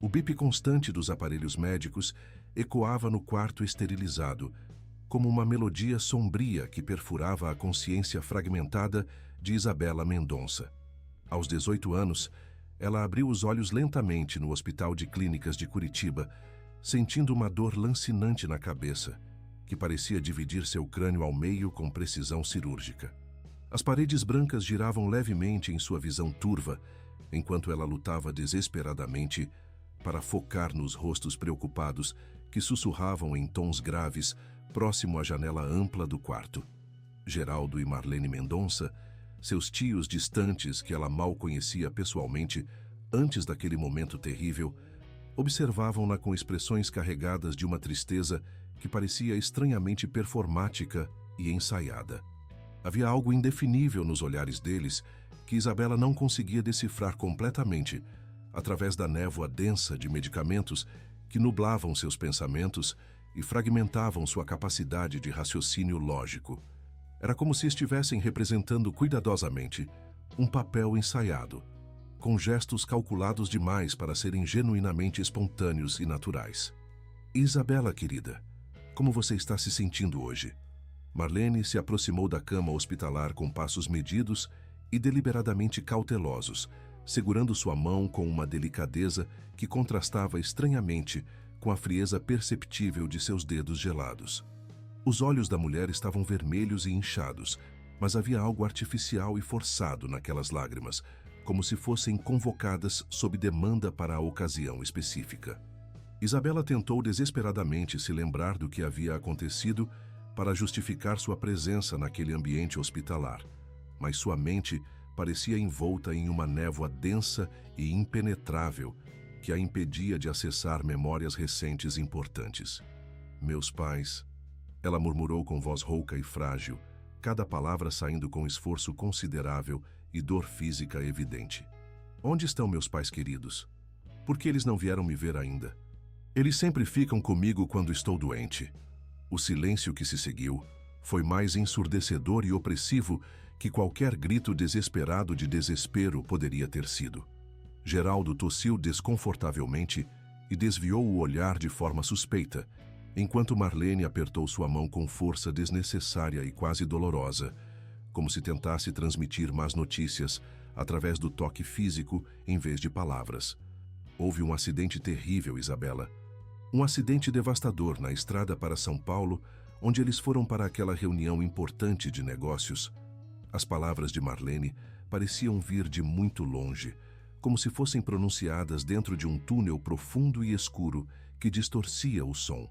O bip constante dos aparelhos médicos ecoava no quarto esterilizado, como uma melodia sombria que perfurava a consciência fragmentada de Isabela Mendonça. Aos 18 anos, ela abriu os olhos lentamente no Hospital de Clínicas de Curitiba, sentindo uma dor lancinante na cabeça, que parecia dividir seu crânio ao meio com precisão cirúrgica. As paredes brancas giravam levemente em sua visão turva, enquanto ela lutava desesperadamente para focar nos rostos preocupados que sussurravam em tons graves próximo à janela ampla do quarto. Geraldo e Marlene Mendonça, seus tios distantes que ela mal conhecia pessoalmente antes daquele momento terrível, observavam-na com expressões carregadas de uma tristeza que parecia estranhamente performática e ensaiada. Havia algo indefinível nos olhares deles que Isabela não conseguia decifrar completamente através da névoa densa de medicamentos que nublavam seus pensamentos e fragmentavam sua capacidade de raciocínio lógico. Era como se estivessem representando cuidadosamente um papel ensaiado, com gestos calculados demais para serem genuinamente espontâneos e naturais. Isabela, querida, como você está se sentindo hoje? Marlene se aproximou da cama hospitalar com passos medidos e deliberadamente cautelosos, segurando sua mão com uma delicadeza que contrastava estranhamente com a frieza perceptível de seus dedos gelados. Os olhos da mulher estavam vermelhos e inchados, mas havia algo artificial e forçado naquelas lágrimas, como se fossem convocadas sob demanda para a ocasião específica. Isabela tentou desesperadamente se lembrar do que havia acontecido para justificar sua presença naquele ambiente hospitalar, mas sua mente parecia envolta em uma névoa densa e impenetrável que a impedia de acessar memórias recentes importantes. Meus pais, ela murmurou com voz rouca e frágil, cada palavra saindo com esforço considerável e dor física evidente. Onde estão meus pais queridos? Por que eles não vieram me ver ainda? Eles sempre ficam comigo quando estou doente. O silêncio que se seguiu foi mais ensurdecedor e opressivo que qualquer grito desesperado de desespero poderia ter sido. Geraldo tossiu desconfortavelmente e desviou o olhar de forma suspeita, enquanto Marlene apertou sua mão com força desnecessária e quase dolorosa, como se tentasse transmitir más notícias através do toque físico em vez de palavras. Houve um acidente terrível, Isabela. Um acidente devastador na estrada para São Paulo, onde eles foram para aquela reunião importante de negócios. As palavras de Marlene pareciam vir de muito longe, como se fossem pronunciadas dentro de um túnel profundo e escuro que distorcia o som.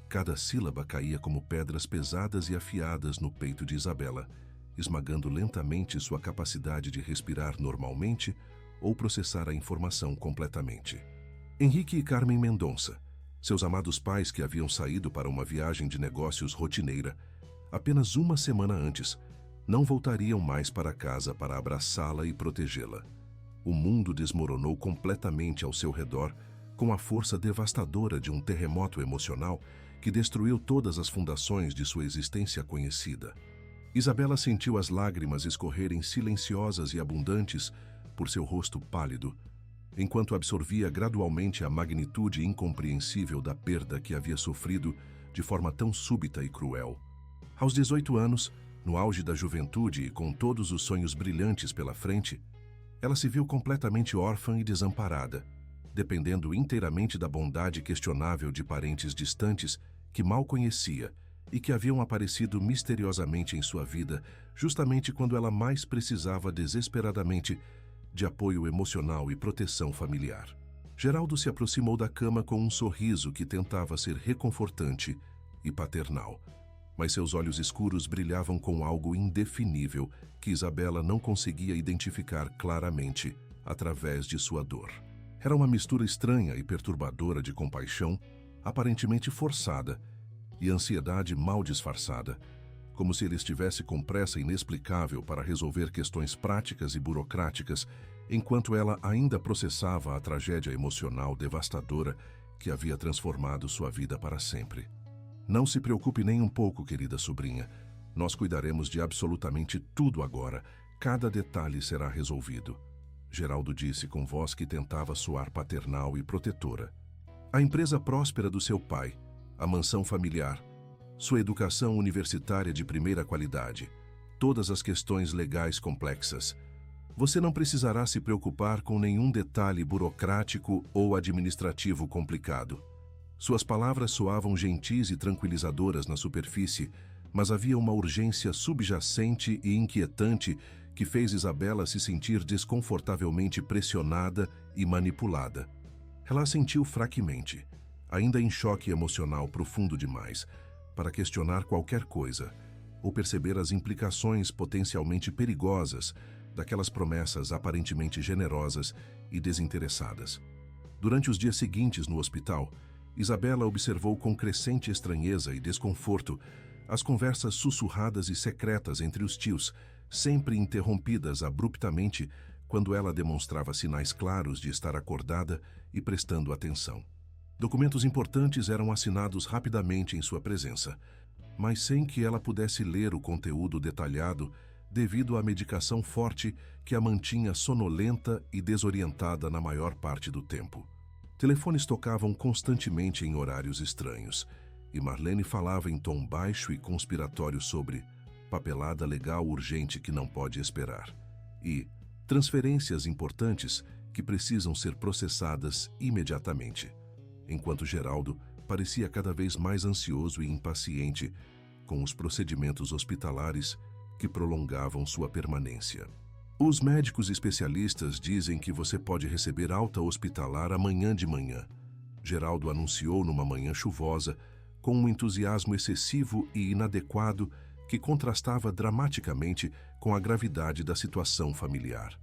Cada sílaba caía como pedras pesadas e afiadas no peito de Isabela, esmagando lentamente sua capacidade de respirar normalmente ou processar a informação completamente. Henrique e Carmen Mendonça, seus amados pais que haviam saído para uma viagem de negócios rotineira, apenas uma semana antes, não voltariam mais para casa para abraçá-la e protegê-la. O mundo desmoronou completamente ao seu redor com a força devastadora de um terremoto emocional que destruiu todas as fundações de sua existência conhecida. Isabela sentiu as lágrimas escorrerem silenciosas e abundantes por seu rosto pálido, enquanto absorvia gradualmente a magnitude incompreensível da perda que havia sofrido de forma tão súbita e cruel. Aos 18 anos, no auge da juventude e com todos os sonhos brilhantes pela frente, ela se viu completamente órfã e desamparada, dependendo inteiramente da bondade questionável de parentes distantes que mal conhecia e que haviam aparecido misteriosamente em sua vida justamente quando ela mais precisava desesperadamente de apoio emocional e proteção familiar. Geraldo se aproximou da cama com um sorriso que tentava ser reconfortante e paternal, mas seus olhos escuros brilhavam com algo indefinível que Isabela não conseguia identificar claramente através de sua dor. Era uma mistura estranha e perturbadora de compaixão, aparentemente forçada, e ansiedade mal disfarçada, como se ele estivesse com pressa inexplicável para resolver questões práticas e burocráticas, enquanto ela ainda processava a tragédia emocional devastadora que havia transformado sua vida para sempre. Não se preocupe nem um pouco, querida sobrinha. Nós cuidaremos de absolutamente tudo agora. Cada detalhe será resolvido. Geraldo disse com voz que tentava soar paternal e protetora. A empresa próspera do seu pai, a mansão familiar, sua educação universitária de primeira qualidade, todas as questões legais complexas. Você não precisará se preocupar com nenhum detalhe burocrático ou administrativo complicado. Suas palavras soavam gentis e tranquilizadoras na superfície, mas havia uma urgência subjacente e inquietante que fez Isabela se sentir desconfortavelmente pressionada e manipulada. Ela a sentiu fraquemente, ainda em choque emocional profundo demais, para questionar qualquer coisa, ou perceber as implicações potencialmente perigosas daquelas promessas aparentemente generosas e desinteressadas. Durante os dias seguintes no hospital, Isabela observou com crescente estranheza e desconforto as conversas sussurradas e secretas entre os tios, sempre interrompidas abruptamente quando ela demonstrava sinais claros de estar acordada e prestando atenção. Documentos importantes eram assinados rapidamente em sua presença, mas sem que ela pudesse ler o conteúdo detalhado devido à medicação forte que a mantinha sonolenta e desorientada na maior parte do tempo. Telefones tocavam constantemente em horários estranhos, e Marlene falava em tom baixo e conspiratório sobre papelada legal urgente que não pode esperar e transferências importantes que precisam ser processadas imediatamente, enquanto Geraldo parecia cada vez mais ansioso e impaciente com os procedimentos hospitalares que prolongavam sua permanência. Os médicos especialistas dizem que você pode receber alta hospitalar amanhã de manhã, Geraldo anunciou numa manhã chuvosa, com um entusiasmo excessivo e inadequado que contrastava dramaticamente com a gravidade da situação familiar.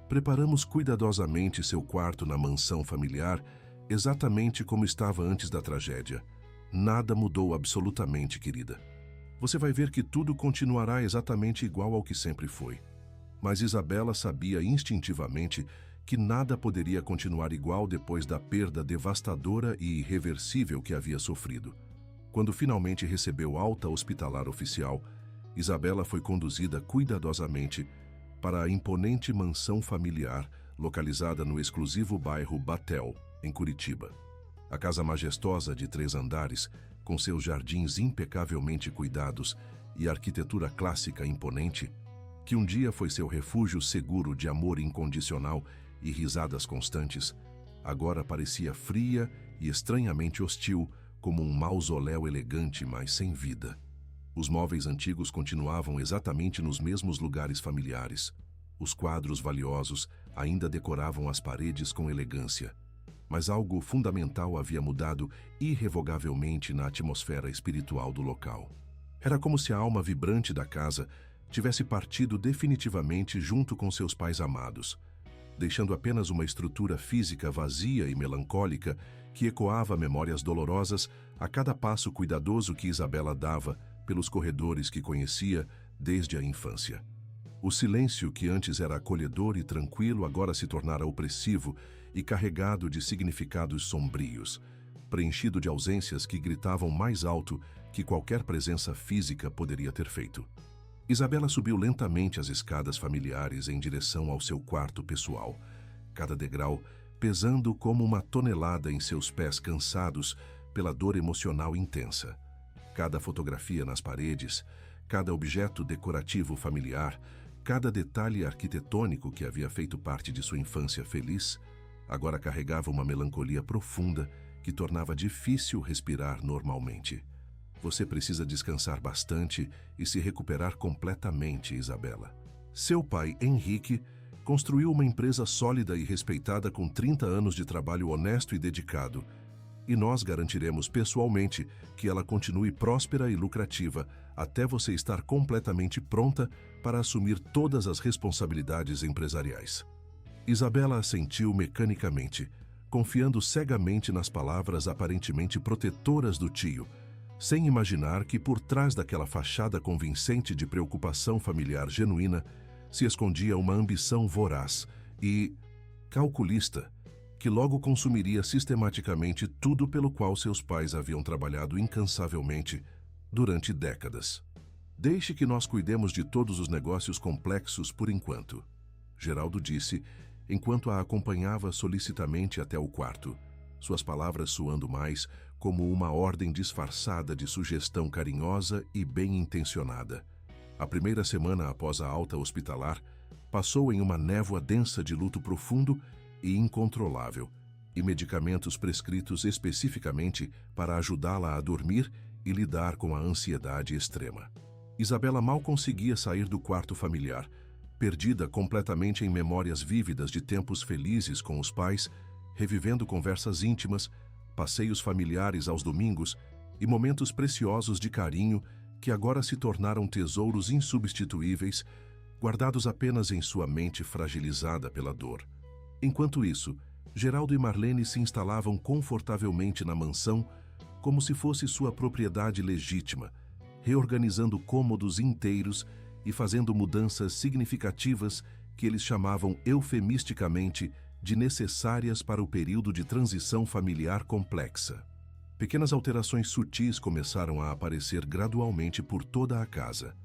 Preparamos cuidadosamente seu quarto na mansão familiar, exatamente como estava antes da tragédia. Nada mudou absolutamente, querida. Você vai ver que tudo continuará exatamente igual ao que sempre foi. Mas Isabela sabia instintivamente que nada poderia continuar igual depois da perda devastadora e irreversível que havia sofrido. Quando finalmente recebeu alta hospitalar oficial, Isabela foi conduzida cuidadosamente para a imponente mansão familiar localizada no exclusivo bairro Batel, em Curitiba. A casa majestosa de 3 andares, com seus jardins impecavelmente cuidados e arquitetura clássica imponente, que um dia foi seu refúgio seguro de amor incondicional e risadas constantes, agora parecia fria e estranhamente hostil, como um mausoléu elegante, mas sem vida. Os móveis antigos continuavam exatamente nos mesmos lugares familiares. Os quadros valiosos ainda decoravam as paredes com elegância. Mas algo fundamental havia mudado irrevogavelmente na atmosfera espiritual do local. Era como se a alma vibrante da casa tivesse partido definitivamente junto com seus pais amados, deixando apenas uma estrutura física vazia e melancólica que ecoava memórias dolorosas a cada passo cuidadoso que Isabela dava pelos corredores que conhecia desde a infância. O silêncio que antes era acolhedor e tranquilo agora se tornara opressivo e carregado de significados sombrios, preenchido de ausências que gritavam mais alto que qualquer presença física poderia ter feito. Isabela subiu lentamente as escadas familiares em direção ao seu quarto pessoal, cada degrau pesando como uma tonelada em seus pés cansados pela dor emocional intensa. Cada fotografia nas paredes, cada objeto decorativo familiar, cada detalhe arquitetônico que havia feito parte de sua infância feliz, agora carregava uma melancolia profunda que tornava difícil respirar normalmente. Você precisa descansar bastante e se recuperar completamente, Isabela. Seu pai, Henrique, construiu uma empresa sólida e respeitada com 30 anos de trabalho honesto e dedicado, e nós garantiremos pessoalmente que ela continue próspera e lucrativa até você estar completamente pronta para assumir todas as responsabilidades empresariais. Isabela assentiu mecanicamente, confiando cegamente nas palavras aparentemente protetoras do tio, sem imaginar que por trás daquela fachada convincente de preocupação familiar genuína se escondia uma ambição voraz e calculista que logo consumiria sistematicamente tudo pelo qual seus pais haviam trabalhado incansavelmente durante décadas. Deixe que nós cuidemos de todos os negócios complexos por enquanto, Geraldo disse, enquanto a acompanhava solicitamente até o quarto, suas palavras soando mais como uma ordem disfarçada de sugestão carinhosa e bem-intencionada. A primeira semana após a alta hospitalar passou em uma névoa densa de luto profundo e incontrolável, e medicamentos prescritos especificamente para ajudá-la a dormir e lidar com a ansiedade extrema. Isabela mal conseguia sair do quarto familiar, perdida completamente em memórias vívidas de tempos felizes com os pais, revivendo conversas íntimas, passeios familiares aos domingos e momentos preciosos de carinho que agora se tornaram tesouros insubstituíveis, guardados apenas em sua mente fragilizada pela dor. Enquanto isso, Geraldo e Marlene se instalavam confortavelmente na mansão como se fosse sua propriedade legítima, reorganizando cômodos inteiros e fazendo mudanças significativas que eles chamavam eufemisticamente de necessárias para o período de transição familiar complexa. Pequenas alterações sutis começaram a aparecer gradualmente por toda a casa.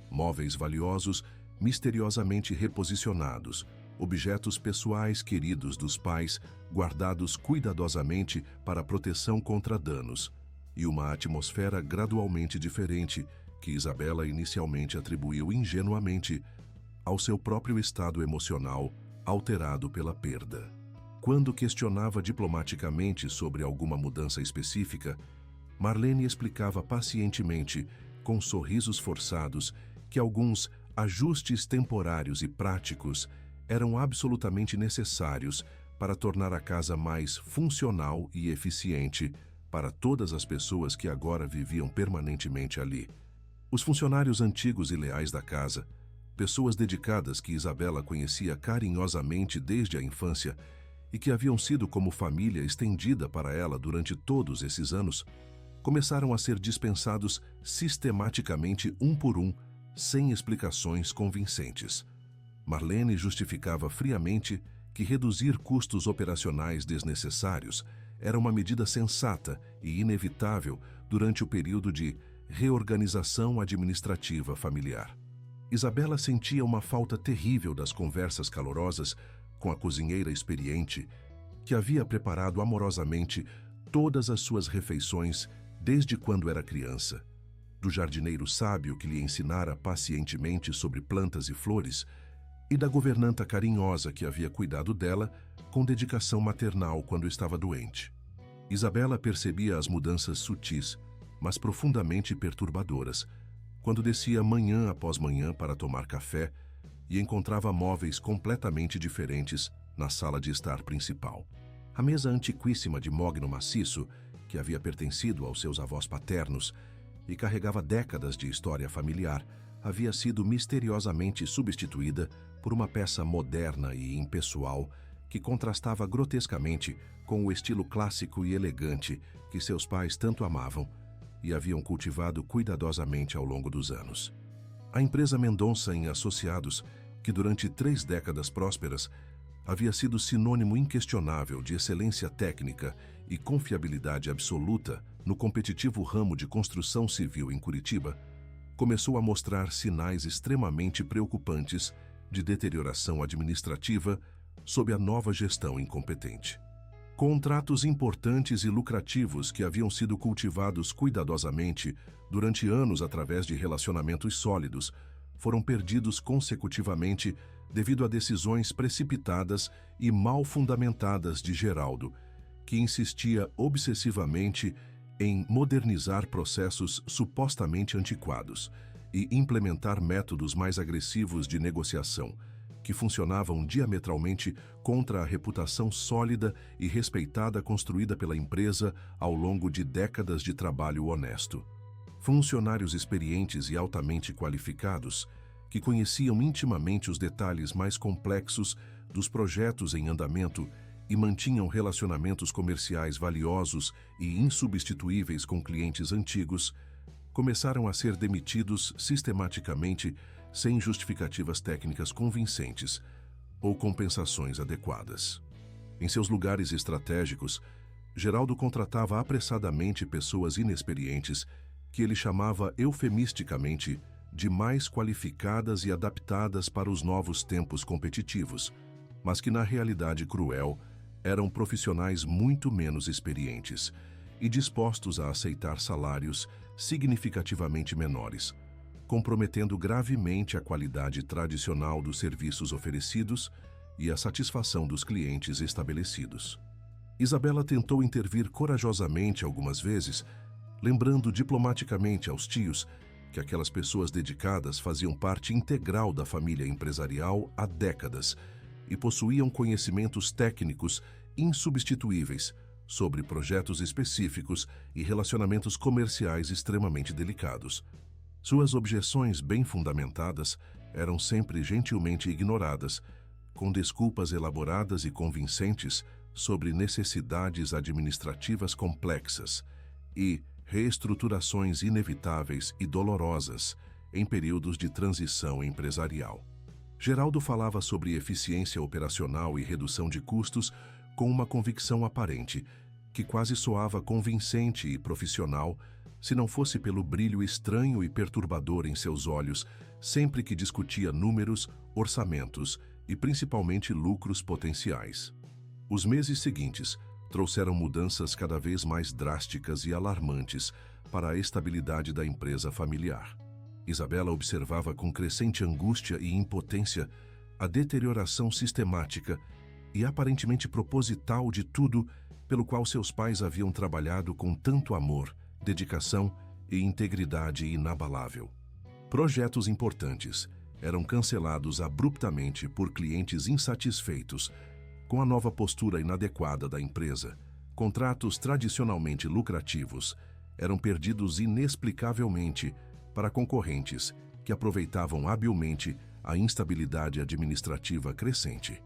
Móveis valiosos misteriosamente reposicionados, objetos pessoais queridos dos pais guardados cuidadosamente para proteção contra danos, e uma atmosfera gradualmente diferente que Isabela inicialmente atribuiu ingenuamente ao seu próprio estado emocional alterado pela perda. Quando questionava diplomaticamente sobre alguma mudança específica, Marlene explicava pacientemente, com sorrisos forçados, que alguns ajustes temporários e práticos eram absolutamente necessários para tornar a casa mais funcional e eficiente para todas as pessoas que agora viviam permanentemente ali. Os funcionários antigos e leais da casa, pessoas dedicadas que Isabela conhecia carinhosamente desde a infância e que haviam sido como família estendida para ela durante todos esses anos, começaram a ser dispensados sistematicamente um por um, sem explicações convincentes. Marlene justificava friamente que reduzir custos operacionais desnecessários era uma medida sensata e inevitável durante o período de reorganização administrativa familiar. Isabela sentia uma falta terrível das conversas calorosas com a cozinheira experiente que havia preparado amorosamente todas as suas refeições desde quando era criança, do jardineiro sábio que lhe ensinara pacientemente sobre plantas e flores, e da governanta carinhosa que havia cuidado dela com dedicação maternal quando estava doente. Isabela percebia as mudanças sutis, mas profundamente perturbadoras, quando descia manhã após manhã para tomar café e encontrava móveis completamente diferentes na sala de estar principal. A mesa antiquíssima de mogno maciço, que havia pertencido aos seus avós paternos e carregava décadas de história familiar, havia sido misteriosamente substituída por uma peça moderna e impessoal que contrastava grotescamente com o estilo clássico e elegante que seus pais tanto amavam e haviam cultivado cuidadosamente ao longo dos anos. A empresa Mendonça em Associados, que durante 3 décadas prósperas havia sido sinônimo inquestionável de excelência técnica e confiabilidade absoluta no competitivo ramo de construção civil em Curitiba, começou a mostrar sinais extremamente preocupantes de deterioração administrativa sob a nova gestão incompetente. Contratos importantes e lucrativos que haviam sido cultivados cuidadosamente durante anos através de relacionamentos sólidos foram perdidos consecutivamente devido a decisões precipitadas e mal fundamentadas de Geraldo, que insistia obsessivamente em modernizar processos supostamente antiquados e implementar métodos mais agressivos de negociação, que funcionavam diametralmente contra a reputação sólida e respeitada construída pela empresa ao longo de décadas de trabalho honesto. Funcionários experientes e altamente qualificados, que conheciam intimamente os detalhes mais complexos dos projetos em andamento e mantinham relacionamentos comerciais valiosos e insubstituíveis com clientes antigos, começaram a ser demitidos sistematicamente sem justificativas técnicas convincentes ou compensações adequadas. Em seus lugares estratégicos, Geraldo contratava apressadamente pessoas inexperientes que ele chamava eufemisticamente de mais qualificadas e adaptadas para os novos tempos competitivos, mas que na realidade cruel eram profissionais muito menos experientes e dispostos a aceitar salários significativamente menores, comprometendo gravemente a qualidade tradicional dos serviços oferecidos e a satisfação dos clientes estabelecidos. Isabela tentou intervir corajosamente algumas vezes, lembrando diplomaticamente aos tios que aquelas pessoas dedicadas faziam parte integral da família empresarial há décadas e possuíam conhecimentos técnicos insubstituíveis sobre projetos específicos e relacionamentos comerciais extremamente delicados. Suas objeções bem fundamentadas eram sempre gentilmente ignoradas, com desculpas elaboradas e convincentes sobre necessidades administrativas complexas e reestruturações inevitáveis e dolorosas em períodos de transição empresarial. Geraldo falava sobre eficiência operacional e redução de custos com uma convicção aparente, que quase soava convincente e profissional, se não fosse pelo brilho estranho e perturbador em seus olhos sempre que discutia números, orçamentos e principalmente lucros potenciais. Os meses seguintes trouxeram mudanças cada vez mais drásticas e alarmantes para a estabilidade da empresa familiar. Isabela observava com crescente angústia e impotência a deterioração sistemática e aparentemente proposital de tudo pelo qual seus pais haviam trabalhado com tanto amor, dedicação e integridade inabalável. Projetos importantes eram cancelados abruptamente por clientes insatisfeitos com a nova postura inadequada da empresa. Contratos tradicionalmente lucrativos eram perdidos inexplicavelmente para concorrentes que aproveitavam habilmente a instabilidade administrativa crescente.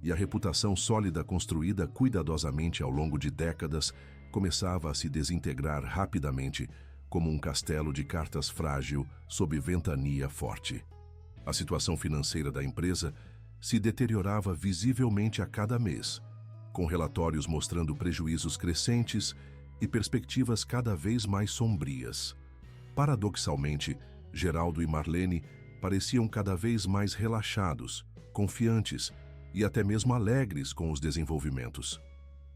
E a reputação sólida construída cuidadosamente ao longo de décadas começava a se desintegrar rapidamente como um castelo de cartas frágil sob ventania forte. A situação financeira da empresa se deteriorava visivelmente a cada mês, com relatórios mostrando prejuízos crescentes e perspectivas cada vez mais sombrias. Paradoxalmente, Geraldo e Marlene pareciam cada vez mais relaxados, confiantes e até mesmo alegres com os desenvolvimentos.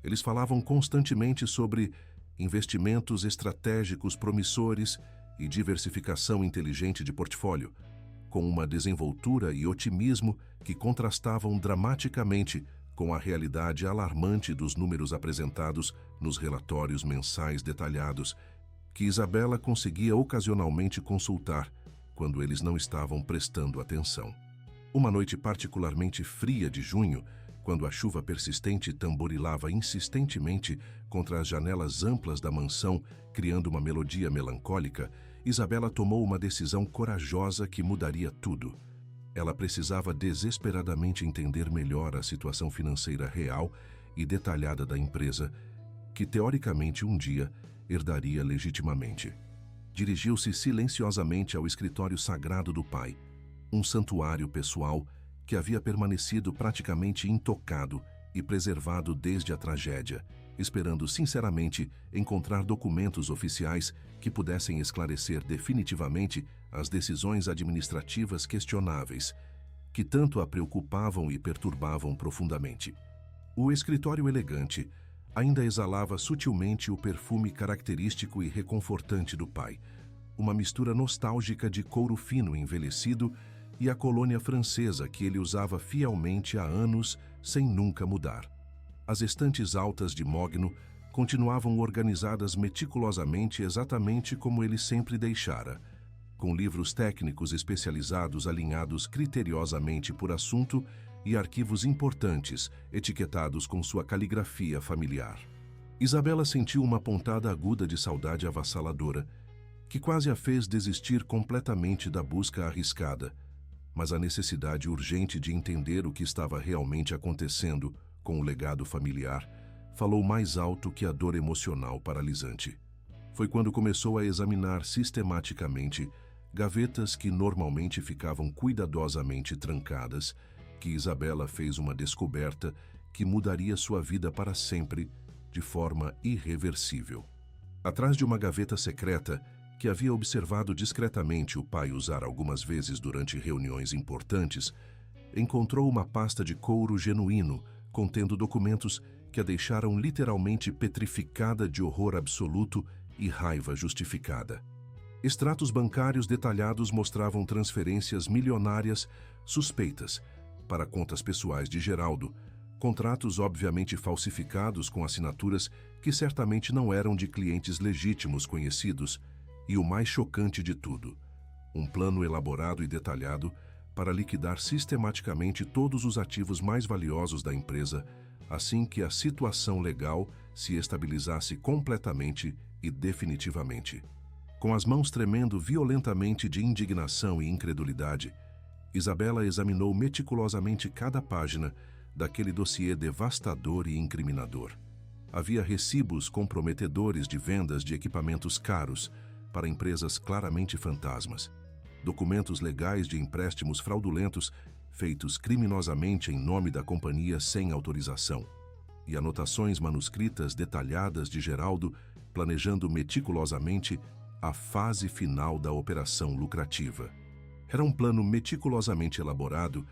Eles falavam constantemente sobre investimentos estratégicos promissores e diversificação inteligente de portfólio, com uma desenvoltura e otimismo que contrastavam dramaticamente com a realidade alarmante dos números apresentados nos relatórios mensais detalhados, que Isabela conseguia ocasionalmente consultar quando eles não estavam prestando atenção. Uma noite particularmente fria de junho, quando a chuva persistente tamborilava insistentemente contra as janelas amplas da mansão, criando uma melodia melancólica, Isabela tomou uma decisão corajosa que mudaria tudo. Ela precisava desesperadamente entender melhor a situação financeira real e detalhada da empresa, que teoricamente um dia herdaria legitimamente. Dirigiu-se silenciosamente ao escritório sagrado do pai, um santuário pessoal que havia permanecido praticamente intocado e preservado desde a tragédia, esperando sinceramente encontrar documentos oficiais que pudessem esclarecer definitivamente as decisões administrativas questionáveis, que tanto a preocupavam e perturbavam profundamente. O escritório elegante ainda exalava sutilmente o perfume característico e reconfortante do pai, uma mistura nostálgica de couro fino envelhecido e a colônia francesa que ele usava fielmente há anos sem nunca mudar. As estantes altas de mogno continuavam organizadas meticulosamente exatamente como ele sempre deixara, com livros técnicos especializados alinhados criteriosamente por assunto e arquivos importantes etiquetados com sua caligrafia familiar. Isabela sentiu uma pontada aguda de saudade avassaladora, que quase a fez desistir completamente da busca arriscada, mas a necessidade urgente de entender o que estava realmente acontecendo com o legado familiar falou mais alto que a dor emocional paralisante. Foi quando começou a examinar sistematicamente gavetas que normalmente ficavam cuidadosamente trancadas que Isabela fez uma descoberta que mudaria sua vida para sempre de forma irreversível. Atrás de uma gaveta secreta que havia observado discretamente o pai usar algumas vezes durante reuniões importantes, encontrou uma pasta de couro genuíno, contendo documentos que a deixaram literalmente petrificada de horror absoluto e raiva justificada. Extratos bancários detalhados mostravam transferências milionárias suspeitas para contas pessoais de Geraldo, contratos obviamente falsificados com assinaturas que certamente não eram de clientes legítimos conhecidos, e o mais chocante de tudo, um plano elaborado e detalhado para liquidar sistematicamente todos os ativos mais valiosos da empresa assim que a situação legal se estabilizasse completamente e definitivamente. Com as mãos tremendo violentamente de indignação e incredulidade, Isabela examinou meticulosamente cada página daquele dossiê devastador e incriminador. Havia recibos comprometedores de vendas de equipamentos caros para empresas claramente fantasmas, documentos legais de empréstimos fraudulentos feitos criminosamente em nome da companhia sem autorização, e anotações manuscritas detalhadas de Geraldo planejando meticulosamente a fase final da operação lucrativa. Era um plano meticulosamente elaborado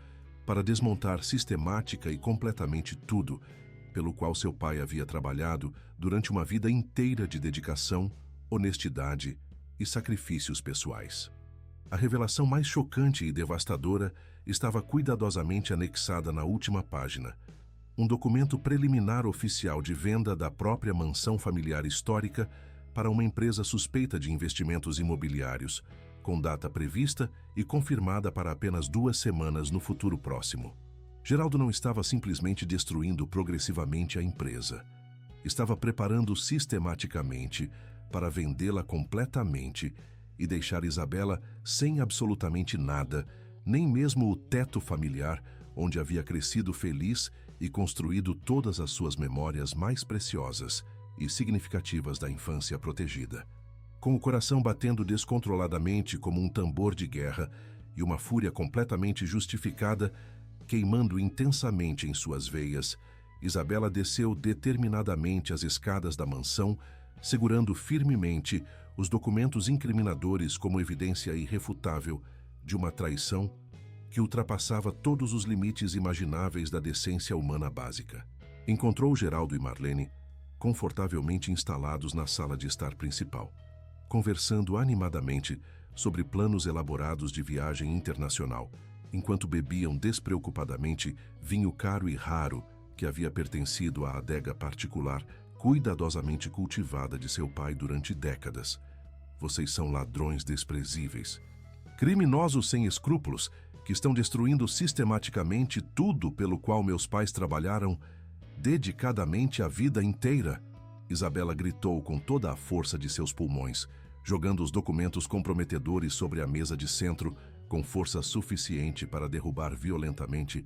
para desmontar sistemática e completamente tudo pelo qual seu pai havia trabalhado durante uma vida inteira de dedicação, honestidade e sacrifícios pessoais. A revelação mais chocante e devastadora estava cuidadosamente anexada na última página, um documento preliminar oficial de venda da própria mansão familiar histórica para uma empresa suspeita de investimentos imobiliários, com data prevista e confirmada para apenas 2 semanas no futuro próximo. Geraldo não estava simplesmente destruindo progressivamente a empresa. Estava preparando sistematicamente para vendê-la completamente e deixar Isabela sem absolutamente nada, nem mesmo o teto familiar onde havia crescido feliz e construído todas as suas memórias mais preciosas e significativas da infância protegida. Com o coração batendo descontroladamente como um tambor de guerra e uma fúria completamente justificada queimando intensamente em suas veias, Isabela desceu determinadamente as escadas da mansão, segurando firmemente os documentos incriminadores como evidência irrefutável de uma traição que ultrapassava todos os limites imagináveis da decência humana básica. Encontrou Geraldo e Marlene confortavelmente instalados na sala de estar principal, conversando animadamente sobre planos elaborados de viagem internacional, enquanto bebiam despreocupadamente vinho caro e raro que havia pertencido à adega particular cuidadosamente cultivada de seu pai durante décadas. Vocês são ladrões desprezíveis, criminosos sem escrúpulos, que estão destruindo sistematicamente tudo pelo qual meus pais trabalharam dedicadamente a vida inteira. Isabela gritou com toda a força de seus pulmões, jogando os documentos comprometedores sobre a mesa de centro com força suficiente para derrubar violentamente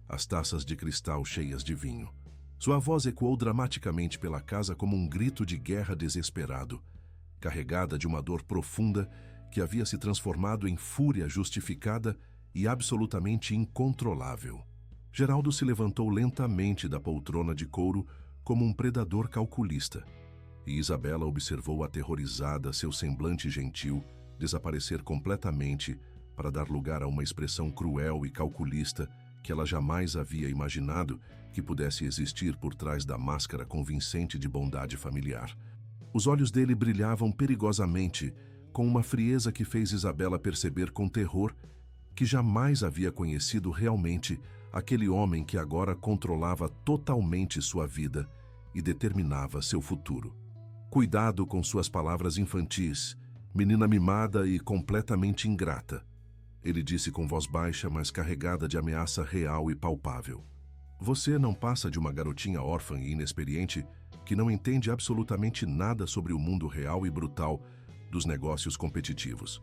as taças de cristal cheias de vinho. Sua voz ecoou dramaticamente pela casa como um grito de guerra desesperado, carregada de uma dor profunda que havia se transformado em fúria justificada e absolutamente incontrolável. Geraldo se levantou lentamente da poltrona de couro como um predador calculista, e Isabela observou aterrorizada seu semblante gentil desaparecer completamente para dar lugar a uma expressão cruel e calculista que ela jamais havia imaginado que pudesse existir por trás da máscara convincente de bondade familiar. Os olhos dele brilhavam perigosamente, com uma frieza que fez Isabela perceber com terror que jamais havia conhecido realmente aquele homem que agora controlava totalmente sua vida e determinava seu futuro. Cuidado com suas palavras infantis, menina mimada e completamente ingrata, ele disse com voz baixa, mas carregada de ameaça real e palpável. Você não passa de uma garotinha órfã e inexperiente que não entende absolutamente nada sobre o mundo real e brutal dos negócios competitivos.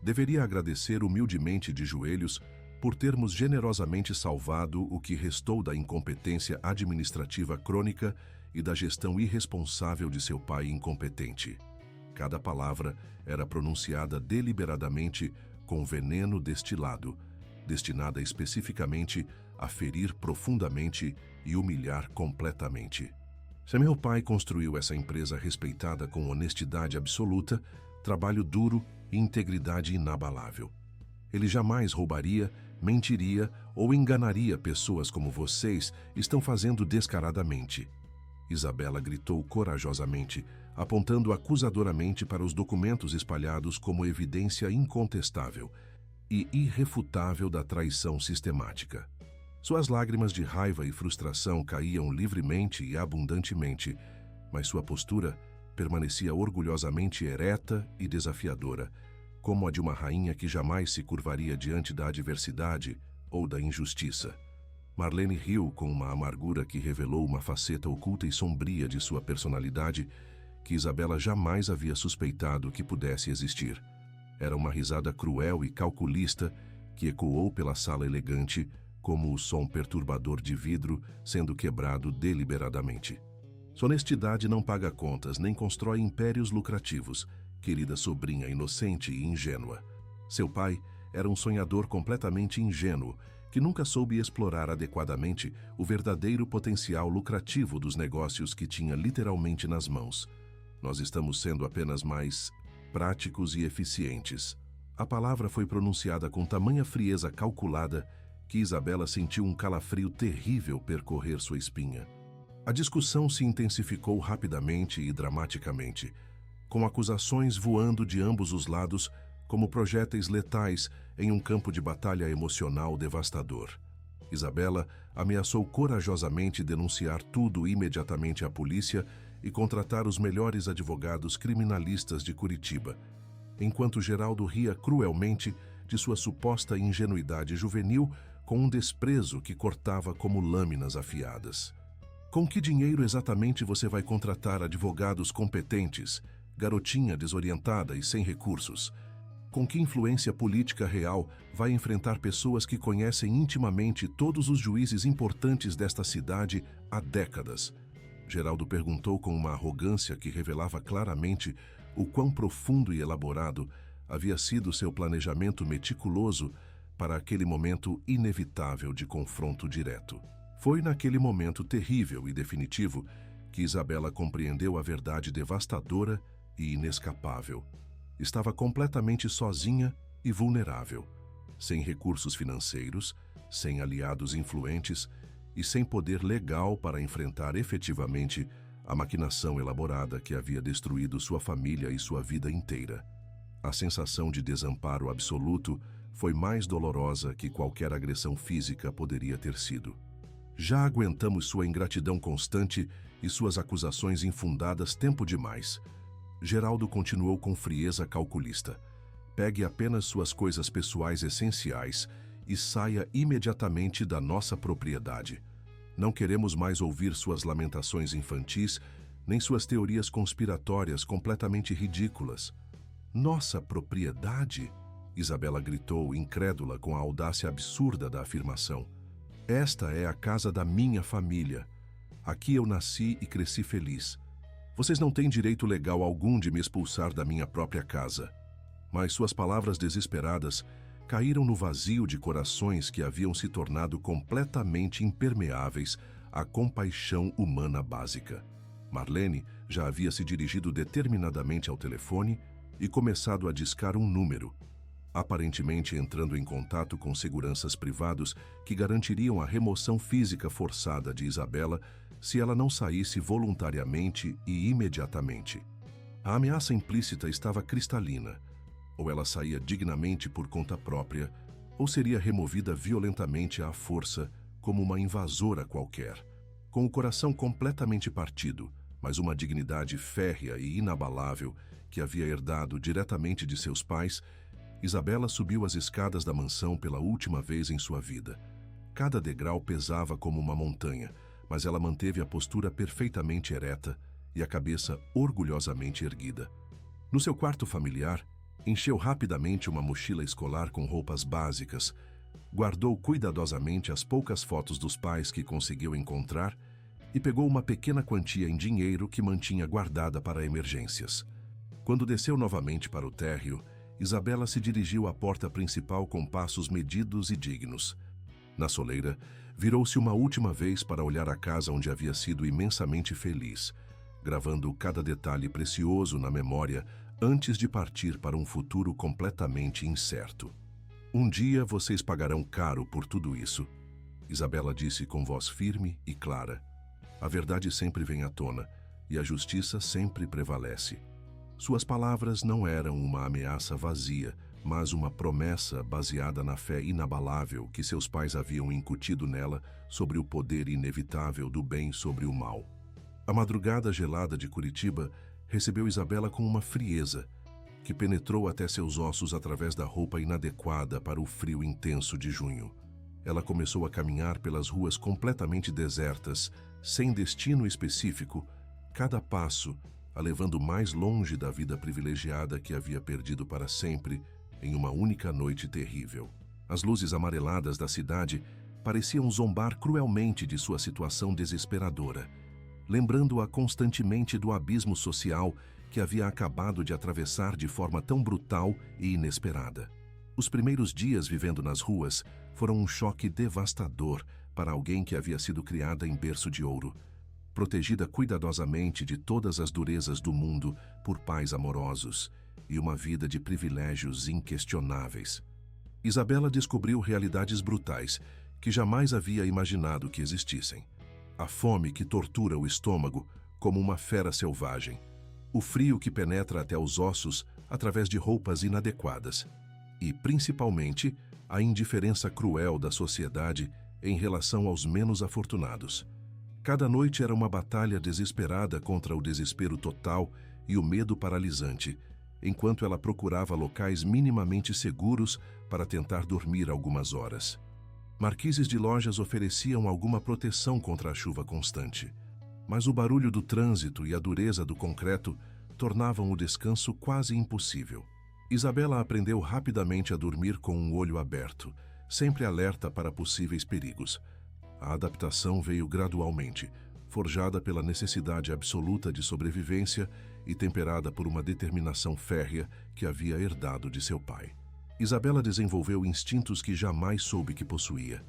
Deveria agradecer humildemente de joelhos por termos generosamente salvado o que restou da incompetência administrativa crônica e da gestão irresponsável de seu pai incompetente. Cada palavra era pronunciada deliberadamente com veneno destilado, destinada especificamente a ferir profundamente e humilhar completamente. Se meu pai construiu essa empresa respeitada com honestidade absoluta, trabalho duro e integridade inabalável. Ele jamais roubaria, mentiria ou enganaria pessoas como vocês estão fazendo descaradamente. Isabela gritou corajosamente, apontando acusadoramente para os documentos espalhados como evidência incontestável e irrefutável da traição sistemática. Suas lágrimas de raiva e frustração caíam livremente e abundantemente, mas sua postura permanecia orgulhosamente ereta e desafiadora, como a de uma rainha que jamais se curvaria diante da adversidade ou da injustiça. Marlene riu com uma amargura que revelou uma faceta oculta e sombria de sua personalidade que Isabela jamais havia suspeitado que pudesse existir. Era uma risada cruel e calculista que ecoou pela sala elegante como o som perturbador de vidro sendo quebrado deliberadamente. Sua honestidade não paga contas nem constrói impérios lucrativos, querida sobrinha inocente e ingênua. Seu pai era um sonhador completamente ingênuo, que nunca soube explorar adequadamente o verdadeiro potencial lucrativo dos negócios que tinha literalmente nas mãos. Nós estamos sendo apenas mais práticos e eficientes. A palavra foi pronunciada com tamanha frieza calculada que Isabela sentiu um calafrio terrível percorrer sua espinha. A discussão se intensificou rapidamente e dramaticamente, com acusações voando de ambos os lados como projéteis letais em um campo de batalha emocional devastador. Isabela ameaçou corajosamente denunciar tudo imediatamente à polícia e contratar os melhores advogados criminalistas de Curitiba, enquanto Geraldo ria cruelmente de sua suposta ingenuidade juvenil com um desprezo que cortava como lâminas afiadas. Com que dinheiro exatamente você vai contratar advogados competentes, garotinha desorientada e sem recursos? Com que influência política real vai enfrentar pessoas que conhecem intimamente todos os juízes importantes desta cidade há décadas? Geraldo perguntou com uma arrogância que revelava claramente o quão profundo e elaborado havia sido seu planejamento meticuloso para aquele momento inevitável de confronto direto. Foi naquele momento terrível e definitivo que Isabela compreendeu a verdade devastadora e inescapável. Estava completamente sozinha e vulnerável, sem recursos financeiros, sem aliados influentes e sem poder legal para enfrentar efetivamente a maquinação elaborada que havia destruído sua família e sua vida inteira. A sensação de desamparo absoluto foi mais dolorosa que qualquer agressão física poderia ter sido. Já aguentamos sua ingratidão constante e suas acusações infundadas tempo demais. Geraldo continuou com frieza calculista. Pegue apenas suas coisas pessoais essenciais e saia imediatamente da nossa propriedade. Não queremos mais ouvir suas lamentações infantis, nem suas teorias conspiratórias completamente ridículas. Nossa propriedade? Isabela gritou, incrédula com a audácia absurda da afirmação. Esta é a casa da minha família. Aqui eu nasci e cresci feliz. Vocês não têm direito legal algum de me expulsar da minha própria casa. Mas suas palavras desesperadas caíram no vazio de corações que haviam se tornado completamente impermeáveis à compaixão humana básica. Marlene já havia se dirigido determinadamente ao telefone e começado a discar um número, aparentemente entrando em contato com seguranças privados que garantiriam a remoção física forçada de Isabela se ela não saísse voluntariamente e imediatamente. A ameaça implícita estava cristalina. Ou ela saía dignamente por conta própria, ou seria removida violentamente à força, como uma invasora qualquer. Com o coração completamente partido, mas uma dignidade férrea e inabalável que havia herdado diretamente de seus pais, Isabela subiu as escadas da mansão pela última vez em sua vida. Cada degrau pesava como uma montanha, mas ela manteve a postura perfeitamente ereta e a cabeça orgulhosamente erguida. No seu quarto familiar, encheu rapidamente uma mochila escolar com roupas básicas, guardou cuidadosamente as poucas fotos dos pais que conseguiu encontrar e pegou uma pequena quantia em dinheiro que mantinha guardada para emergências. Quando desceu novamente para o térreo, Isabela se dirigiu à porta principal com passos medidos e dignos. Na soleira, virou-se uma última vez para olhar a casa onde havia sido imensamente feliz, gravando cada detalhe precioso na memória antes de partir para um futuro completamente incerto. Um dia vocês pagarão caro por tudo isso, Isabela disse com voz firme e clara. A verdade sempre vem à tona e a justiça sempre prevalece. Suas palavras não eram uma ameaça vazia, mas uma promessa baseada na fé inabalável que seus pais haviam incutido nela sobre o poder inevitável do bem sobre o mal. A madrugada gelada de Curitiba recebeu Isabela com uma frieza que penetrou até seus ossos através da roupa inadequada para o frio intenso de junho. Ela começou a caminhar pelas ruas completamente desertas, sem destino específico, cada passo a levando mais longe da vida privilegiada que havia perdido para sempre em uma única noite terrível. As luzes amareladas da cidade pareciam zombar cruelmente de sua situação desesperadora, lembrando-a constantemente do abismo social que havia acabado de atravessar de forma tão brutal e inesperada. Os primeiros dias vivendo nas ruas foram um choque devastador para alguém que havia sido criada em berço de ouro, protegida cuidadosamente de todas as durezas do mundo por pais amorosos e uma vida de privilégios inquestionáveis. Isabela descobriu realidades brutais que jamais havia imaginado que existissem. A fome que tortura o estômago como uma fera selvagem, o frio que penetra até os ossos através de roupas inadequadas e, principalmente, a indiferença cruel da sociedade em relação aos menos afortunados. Cada noite era uma batalha desesperada contra o desespero total e o medo paralisante, enquanto ela procurava locais minimamente seguros para tentar dormir algumas horas. Marquises de lojas ofereciam alguma proteção contra a chuva constante, mas o barulho do trânsito e a dureza do concreto tornavam o descanso quase impossível. Isabela aprendeu rapidamente a dormir com um olho aberto, sempre alerta para possíveis perigos. A adaptação veio gradualmente, forjada pela necessidade absoluta de sobrevivência e temperada por uma determinação férrea que havia herdado de seu pai. Isabela desenvolveu instintos que jamais soube que possuía.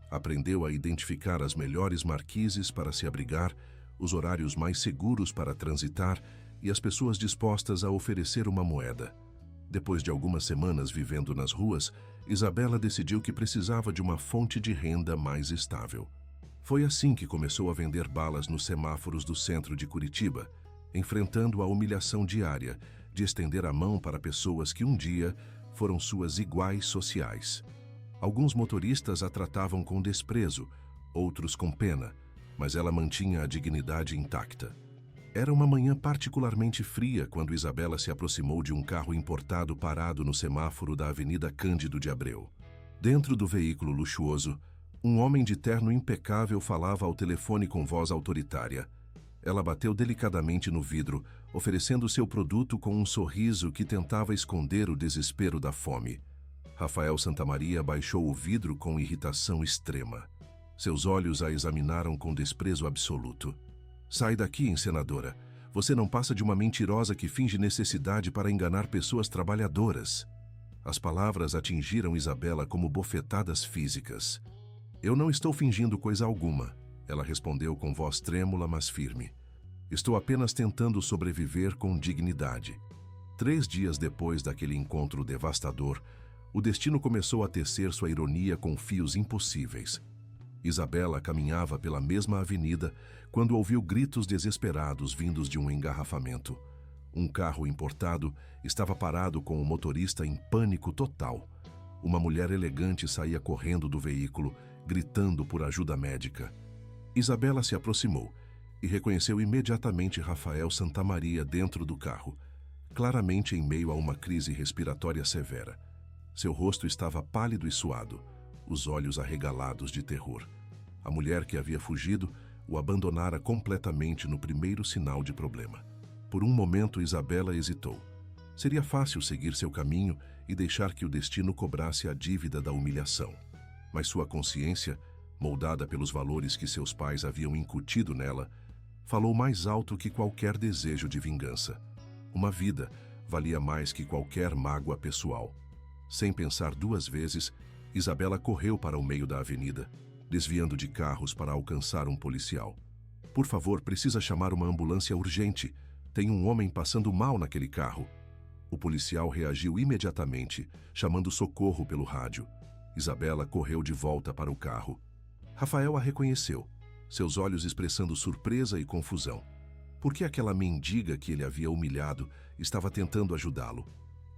Aprendeu a identificar as melhores marquises para se abrigar, os horários mais seguros para transitar e as pessoas dispostas a oferecer uma moeda. Depois de algumas semanas vivendo nas ruas, Isabela decidiu que precisava de uma fonte de renda mais estável. Foi assim que começou a vender balas nos semáforos do centro de Curitiba, enfrentando a humilhação diária de estender a mão para pessoas que um dia foram suas iguais sociais. Alguns motoristas a tratavam com desprezo, outros com pena, mas ela mantinha a dignidade intacta. Era uma manhã particularmente fria quando Isabela se aproximou de um carro importado parado no semáforo da Avenida Cândido de Abreu. Dentro do veículo luxuoso, um homem de terno impecável falava ao telefone com voz autoritária. Ela bateu delicadamente no vidro, oferecendo seu produto com um sorriso que tentava esconder o desespero da fome. Rafael Santamaria baixou o vidro com irritação extrema. Seus olhos a examinaram com desprezo absoluto. Sai daqui, encenadora. Você não passa de uma mentirosa que finge necessidade para enganar pessoas trabalhadoras. As palavras atingiram Isabela como bofetadas físicas. Eu não estou fingindo coisa alguma, ela respondeu com voz trêmula, mas firme. Estou apenas tentando sobreviver com dignidade. 3 dias depois daquele encontro devastador, o destino começou a tecer sua ironia com fios impossíveis. Isabela caminhava pela mesma avenida quando ouviu gritos desesperados vindos de um engarrafamento. Um carro importado estava parado com o motorista em pânico total. Uma mulher elegante saía correndo do veículo, gritando por ajuda médica. Isabela se aproximou e reconheceu imediatamente Rafael Santamaria dentro do carro, claramente em meio a uma crise respiratória severa. Seu rosto estava pálido e suado, os olhos arregalados de terror. A mulher que havia fugido o abandonara completamente no primeiro sinal de problema. Por um momento, Isabela hesitou. Seria fácil seguir seu caminho e deixar que o destino cobrasse a dívida da humilhação. Mas sua consciência, moldada pelos valores que seus pais haviam incutido nela, falou mais alto que qualquer desejo de vingança. Uma vida valia mais que qualquer mágoa pessoal. Sem pensar 2 vezes, Isabela correu para o meio da avenida, desviando de carros para alcançar um policial. Por favor, precisa chamar uma ambulância urgente. Tem um homem passando mal naquele carro. O policial reagiu imediatamente, chamando socorro pelo rádio. Isabela correu de volta para o carro. Rafael a reconheceu, seus olhos expressando surpresa e confusão. Por que aquela mendiga que ele havia humilhado estava tentando ajudá-lo?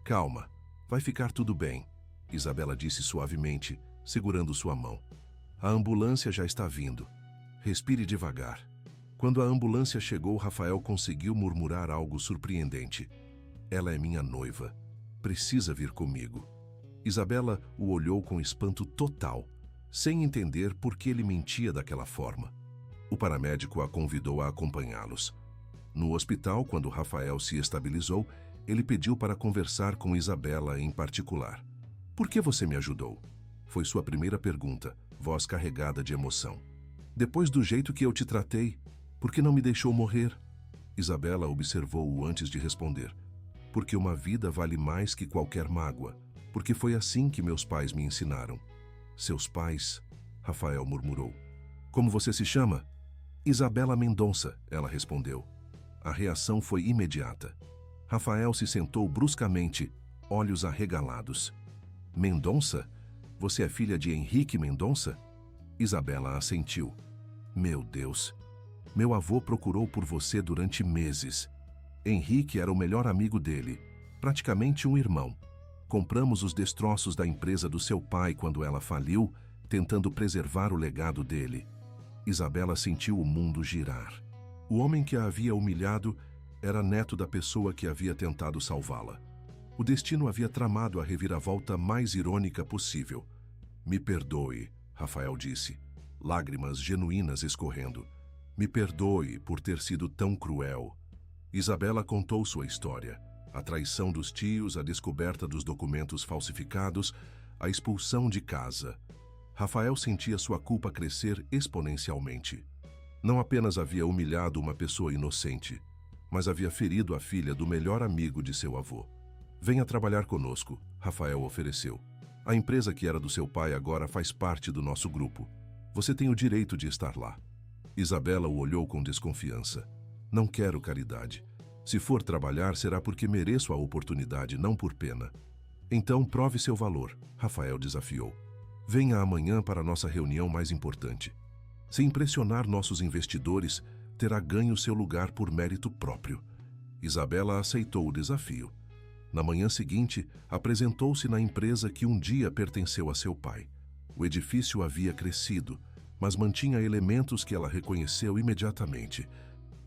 Calma, vai ficar tudo bem, Isabela disse suavemente, segurando sua mão. A ambulância já está vindo. Respire devagar. Quando a ambulância chegou, Rafael conseguiu murmurar algo surpreendente. Ela é minha noiva. Precisa vir comigo. Isabela o olhou com espanto total, sem entender por que ele mentia daquela forma. O paramédico a convidou a acompanhá-los. No hospital, quando Rafael se estabilizou, ele pediu para conversar com Isabela em particular. Por que você me ajudou? Foi sua primeira pergunta, voz carregada de emoção. Depois do jeito que eu te tratei, por que não me deixou morrer? Isabela observou-o antes de responder. Porque uma vida vale mais que qualquer mágoa. Porque foi assim que meus pais me ensinaram. Seus pais? Rafael murmurou. Como você se chama? Isabela Mendonça, ela respondeu. A reação foi imediata. Rafael se sentou bruscamente, olhos arregalados. Mendonça? Você é filha de Henrique Mendonça? Isabela assentiu. Meu Deus! Meu avô procurou por você durante meses. Henrique era o melhor amigo dele, praticamente um irmão. Compramos os destroços da empresa do seu pai quando ela faliu, tentando preservar o legado dele. Isabela sentiu o mundo girar. O homem que a havia humilhado era neto da pessoa que havia tentado salvá-la. O destino havia tramado a reviravolta mais irônica possível. Me perdoe, Rafael disse, lágrimas genuínas escorrendo. Me perdoe por ter sido tão cruel. Isabela contou sua história. A traição dos tios, a descoberta dos documentos falsificados, a expulsão de casa. Rafael sentia sua culpa crescer exponencialmente. Não apenas havia humilhado uma pessoa inocente, mas havia ferido a filha do melhor amigo de seu avô. Venha trabalhar conosco, Rafael ofereceu. A empresa que era do seu pai agora faz parte do nosso grupo. Você tem o direito de estar lá. Isabela o olhou com desconfiança. Não quero caridade. Se for trabalhar, será porque mereço a oportunidade, não por pena. Então prove seu valor, Rafael desafiou. Venha amanhã para nossa reunião mais importante. Se impressionar nossos investidores, terá ganho seu lugar por mérito próprio. Isabela aceitou o desafio. Na manhã seguinte, apresentou-se na empresa que um dia pertenceu a seu pai. O edifício havia crescido, mas mantinha elementos que ela reconheceu imediatamente.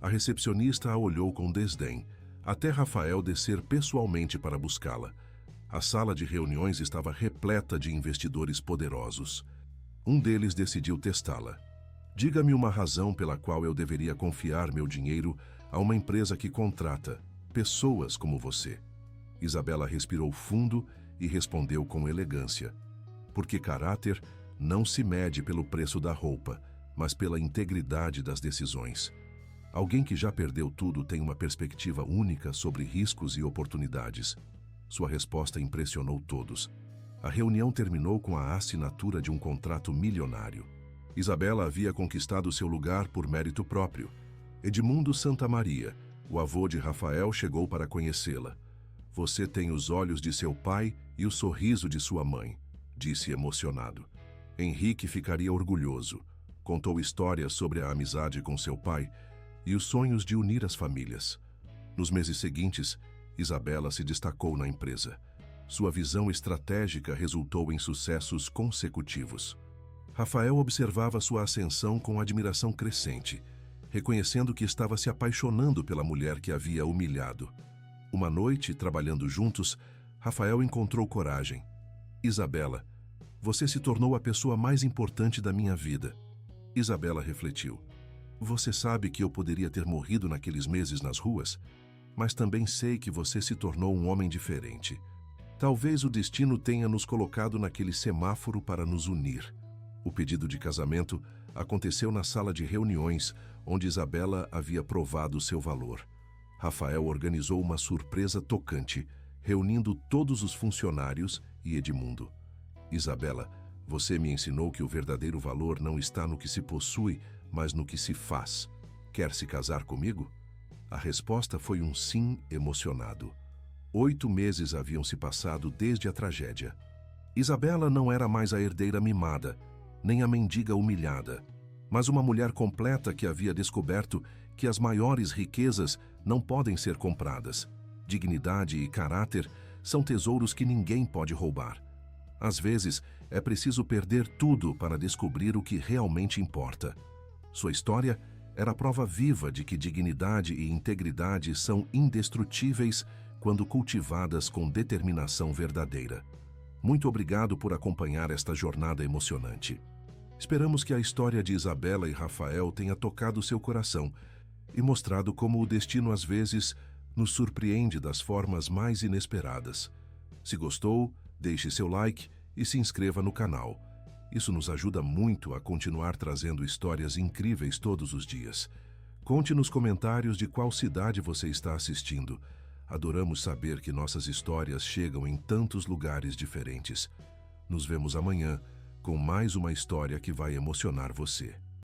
A recepcionista a olhou com desdém, até Rafael descer pessoalmente para buscá-la. A sala de reuniões estava repleta de investidores poderosos. Um deles decidiu testá-la. Diga-me uma razão pela qual eu deveria confiar meu dinheiro a uma empresa que contrata pessoas como você. Isabela respirou fundo e respondeu com elegância. Porque caráter não se mede pelo preço da roupa, mas pela integridade das decisões. Alguém que já perdeu tudo tem uma perspectiva única sobre riscos e oportunidades. Sua resposta impressionou todos. A reunião terminou com a assinatura de um contrato milionário. Isabela havia conquistado seu lugar por mérito próprio. Edmundo Santamaria, o avô de Rafael, chegou para conhecê-la. Você tem os olhos de seu pai e o sorriso de sua mãe, disse emocionado. Henrique ficaria orgulhoso. Contou histórias sobre a amizade com seu pai e os sonhos de unir as famílias. Nos meses seguintes, Isabela se destacou na empresa. Sua visão estratégica resultou em sucessos consecutivos. Rafael observava sua ascensão com admiração crescente, reconhecendo que estava se apaixonando pela mulher que havia humilhado. Uma noite, trabalhando juntos, Rafael encontrou coragem. Isabela, você se tornou a pessoa mais importante da minha vida. Isabela refletiu. Você sabe que eu poderia ter morrido naqueles meses nas ruas, mas também sei que você se tornou um homem diferente. Talvez o destino tenha nos colocado naquele semáforo para nos unir. O pedido de casamento aconteceu na sala de reuniões, onde Isabela havia provado seu valor. Rafael organizou uma surpresa tocante, reunindo todos os funcionários e Edmundo. Isabela, você me ensinou que o verdadeiro valor não está no que se possui, mas no que se faz. Quer se casar comigo? A resposta foi um sim emocionado. 8 meses haviam se passado desde a tragédia. Isabela não era mais a herdeira mimada, nem a mendiga humilhada, mas uma mulher completa que havia descoberto que as maiores riquezas não podem ser compradas. Dignidade e caráter são tesouros que ninguém pode roubar. Às vezes, é preciso perder tudo para descobrir o que realmente importa. Sua história era a prova viva de que dignidade e integridade são indestrutíveis quando cultivadas com determinação verdadeira. Muito obrigado por acompanhar esta jornada emocionante. Esperamos que a história de Isabela e Rafael tenha tocado seu coração e mostrado como o destino às vezes nos surpreende das formas mais inesperadas. Se gostou, deixe seu like e se inscreva no canal. Isso nos ajuda muito a continuar trazendo histórias incríveis todos os dias. Conte nos comentários de qual cidade você está assistindo. Adoramos saber que nossas histórias chegam em tantos lugares diferentes. Nos vemos amanhã com mais uma história que vai emocionar você.